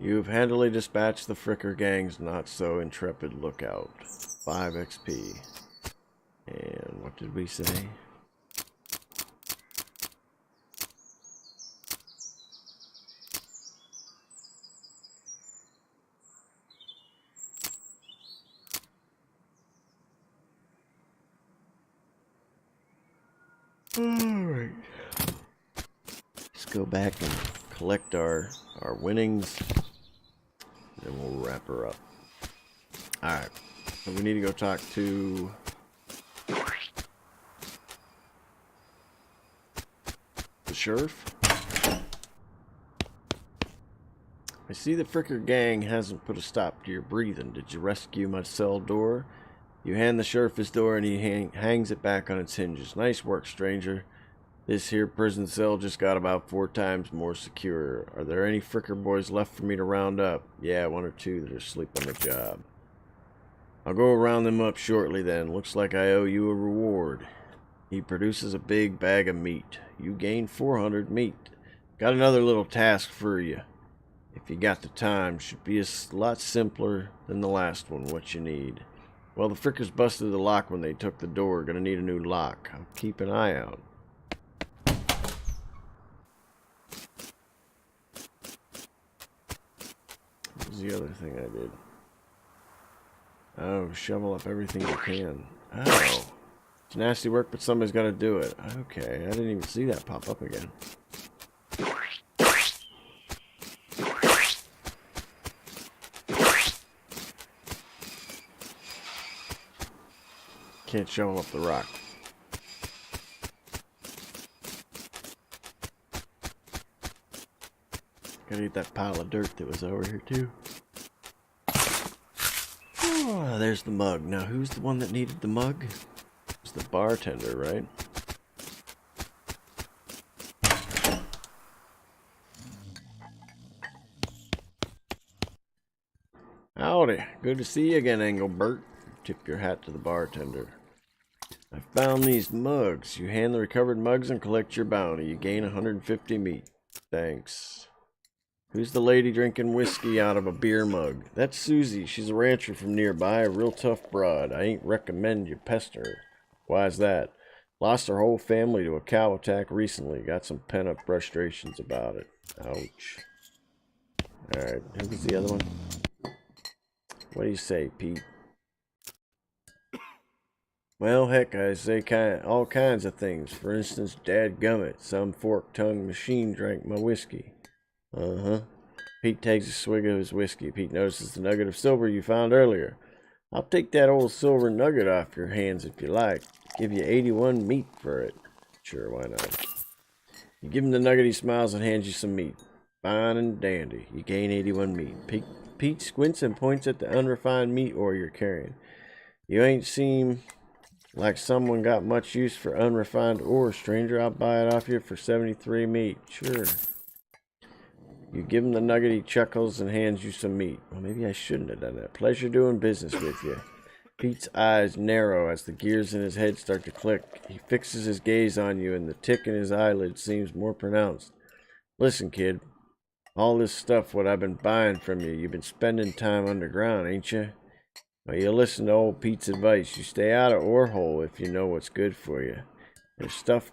You've handily dispatched the Fricker gang's not-so-intrepid lookout. 5 XP. And what did we say? Alright. Let's go back and collect our winnings. Then we'll wrap her up. Alright. So we need to go talk to the sheriff. I see the Fricker gang hasn't put a stop to your breathing. Did you rescue my cell door? You hand the sheriff his door and he hangs it back on its hinges. Nice work, stranger. This here prison cell just got about 4 times more secure. Are there any Fricker boys left for me to round up? Yeah, 1 or 2 that are asleep on the job. I'll go round them up shortly then. Looks like I owe you a reward. He produces a big bag of meat. You gain 400 meat. Got another little task for you. If you got the time, should be a lot simpler than the last one. What you need? Well, the Frickers busted the lock when they took the door. Gonna need a new lock. I'll keep an eye out. What was the other thing I did? Oh, shovel up everything you can. Oh. It's nasty work, but somebody's got to do it. Okay, I didn't even see that pop up again. Can't shovel up the rock. Gotta eat that pile of dirt that was over here too. Oh, there's the mug. Now who's the one that needed the mug? It's the bartender, right? Howdy. Good to see you again, Engelbert. Tip your hat to the bartender. I found these mugs. You hand the recovered mugs and collect your bounty. You gain 150 meat. Thanks. Who's the lady drinking whiskey out of a beer mug? That's Susie. She's a rancher from nearby, a real tough broad. I ain't recommend you pester her. Why's that? Lost her whole family to a cow attack recently. Got some pent-up frustrations about it. Ouch. Alright, who was the other one? What do you say, Pete? Well, heck, I say all kinds of things. For instance, dadgummit, some fork-tongued machine drank my whiskey. Uh-huh. Pete takes a swig of his whiskey. Pete notices the nugget of silver you found earlier. I'll take that old silver nugget off your hands if you like. Give you 81 meat for it. Sure, why not? You give him the nugget, he smiles and hands you some meat. Fine and dandy. You gain 81 meat. Pete squints and points at the unrefined meat ore you're carrying. You ain't seem like someone got much use for unrefined ore, stranger. I'll buy it off you for 73 meat. Sure. You give him the nugget, he chuckles and hands you some meat. Well, maybe I shouldn't have done that. Pleasure doing business with you. Pete's eyes narrow as the gears in his head start to click. He fixes his gaze on you and the tick in his eyelid seems more pronounced. Listen, kid. All this stuff what I've been buying from you, you've been spending time underground, ain't you? Well, you listen to old Pete's advice. You stay out of ore hole if you know what's good for you. There's stuff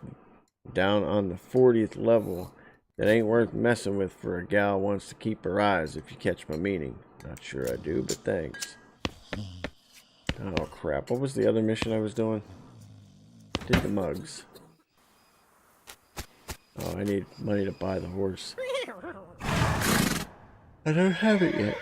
down on the 40th level that ain't worth messing with for a gal wants to keep her eyes, if you catch my meaning. Not sure I do, but thanks. Oh, crap. What was the other mission I was doing? Did the mugs. Oh, I need money to buy the horse. I don't have it yet.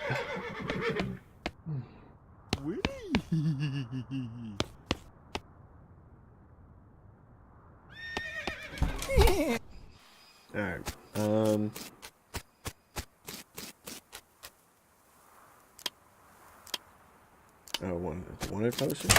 Alright, oh, wanted posters?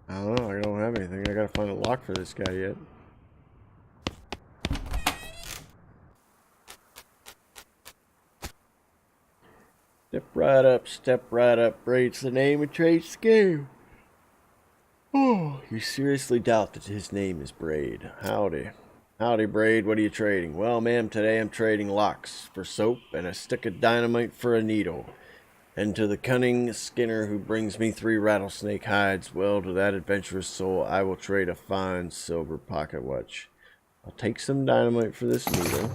I don't know, I don't have anything. I gotta find a lock for this guy yet. Step right up, Braid's the name of Trade's game. Oh, you seriously doubt that his name is Braid? Howdy. Howdy, Braid, what are you trading? Well, ma'am, today I'm trading locks for soap and a stick of dynamite for a needle. And to the cunning skinner who brings me 3 rattlesnake hides, well, to that adventurous soul I will trade a fine silver pocket watch. I'll take some dynamite for this needle.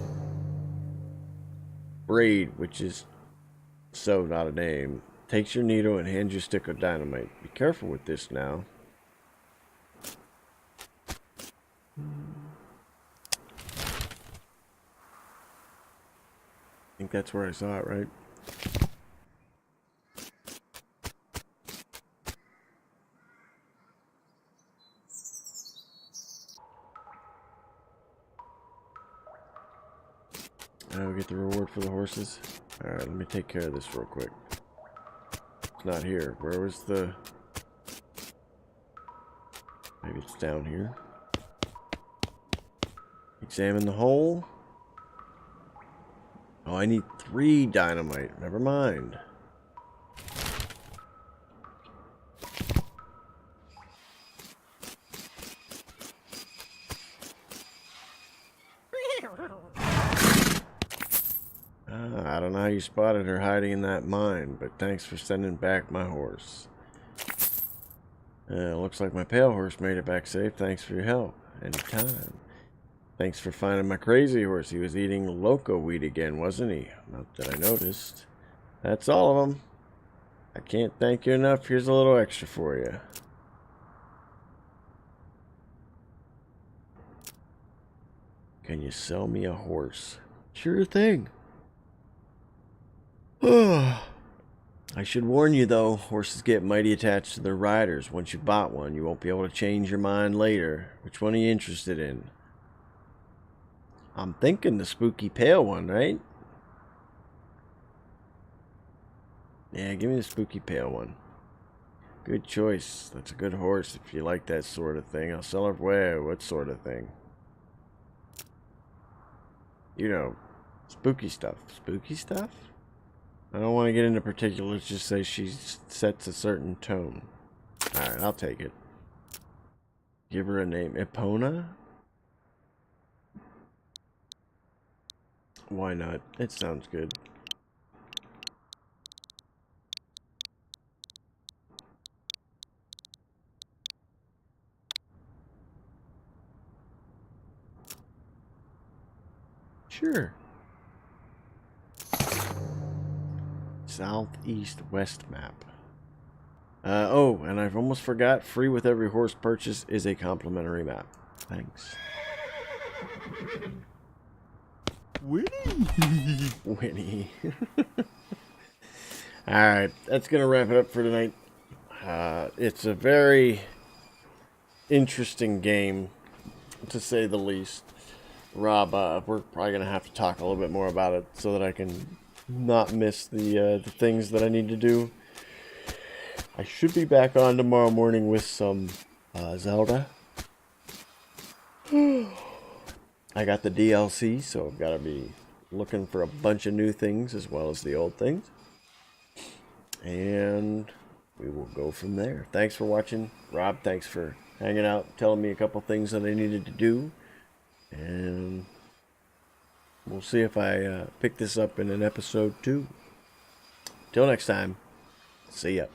Braid, which is so not a name, takes your needle and hands you a stick of dynamite. Be careful with this now. I think that's where I saw it, right? We get the reward for the horses. Alright, let me take care of this real quick. It's not here. Where was the... Maybe it's down here. Examine the hole. Oh, I need 3 dynamite. Never mind. I don't know how you spotted her hiding in that mine, but thanks for sending back my horse. Looks like my pale horse made it back safe. Thanks for your help. Anytime. Thanks for finding my crazy horse. He was eating loco weed again, wasn't he? Not that I noticed. That's all of them. I can't thank you enough. Here's a little extra for you. Can you sell me a horse? Sure thing. I should warn you though, horses get mighty attached to their riders. Once you've bought one, you won't be able to change your mind later. Which one are you interested in? I'm thinking the spooky pale one, right? Yeah, give me the spooky pale one. Good choice. That's a good horse if you like that sort of thing. I'll sell her. Well, what sort of thing? You know, spooky stuff. Spooky stuff? I don't want to get into particulars, just say she sets a certain tone. Alright, I'll take it. Give her a name. Epona? Why not? It sounds good. Sure. Southeast west map. Oh, and I've almost forgot, free with every horse purchase is a complimentary map. Thanks. Winnie. Winnie. Alright, that's going to wrap it up for tonight. It's a very interesting game, to say the least. Rob, we're probably going to have to talk a little bit more about it so that I can not miss the things that I need to do. I should be back on tomorrow morning with some Zelda. I got the DLC, so I've got to be looking for a bunch of new things as well as the old things. And we will go from there. Thanks for watching. Rob, thanks for hanging out, telling me a couple things that I needed to do. And we'll see if I pick this up in an episode 2. Till next time, see ya.